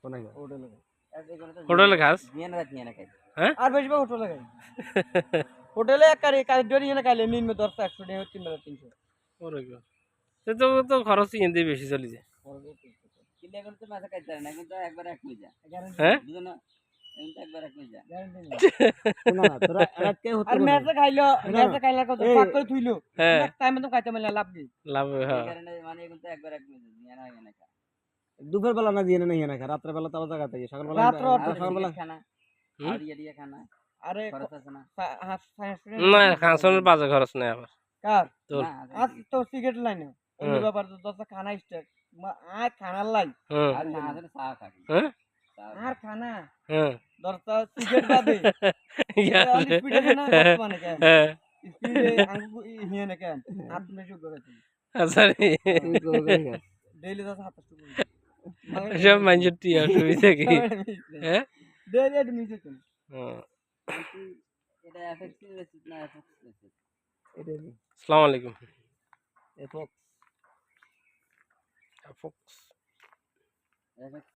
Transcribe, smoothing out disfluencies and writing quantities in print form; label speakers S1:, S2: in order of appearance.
S1: কোনে গা
S2: হোটেলে
S3: হোটেলে খাস হ্যাঁ
S2: আর বেশি হোটেলে খাই হোটেলে এক কারি ডরি না খাইলে মিন মে 10 100 টাকা 3 বেলা 300
S3: ওরে গো তো তো খরচ এনতে বেশি চলে যায়
S4: কিলে করতে মাথা কাটতে না কিন্তু একবার এক মিজা
S3: হ্যাঁ
S4: দুজন এমন একবার এক মিজা
S1: না না তোরা রাতকে হতে
S2: আর মেসে খাইলা কত পাক করে থুইলো
S3: হ্যাঁ
S2: এক টাইমে তো খাইতে মেলা লাভ কি
S3: লাভ
S4: এই
S3: হ্যাঁ
S4: কারণে মানে কিন্তু একবার এক মিজা নিয়ে না এনে খা
S1: দুপুর বেলা না দিয়ে না না রাত্রে বেলা তাও জায়গা থেকে সকাল বেলা
S2: রাত্র
S1: সকাল বেলা
S4: খানা
S3: হুম?
S4: আর ইয়ে খানা
S2: আরে
S4: খরচ আছে না
S3: না খাসনের বাজে খরচ নেই আবার
S2: কার
S3: তোর
S4: না
S2: আজ তো সিগারেট লাইনে অন্য ব্যাপার তো দশটা খানা স্টেক আর খানার লাই
S3: হুম
S4: আর না আছে চা খাবি
S3: হ্যাঁ
S2: আর খানা
S3: হ্যাঁ
S2: দশটা সিগারেট বাদে স্পিডে না মানে কেন
S3: হ্যাঁ
S2: স্পিডে আঙ্গু হিয়ে না কেন আর তুমি শুরু করে
S3: আচ্ছা রে
S2: ডেইলি দশ হাত
S3: সব মানুষের টিয়া সুবিধা কি হ্যাঁ
S2: ডেইলি এটা মিশে তুমি
S3: হুম।
S4: এটা এফেক্টিভ বেসিস না এফেক্টিভ বেসিস
S1: এটাই
S3: আসসালামু আলাইকুম
S1: এফক
S3: ফোক্স
S4: এফেক্ট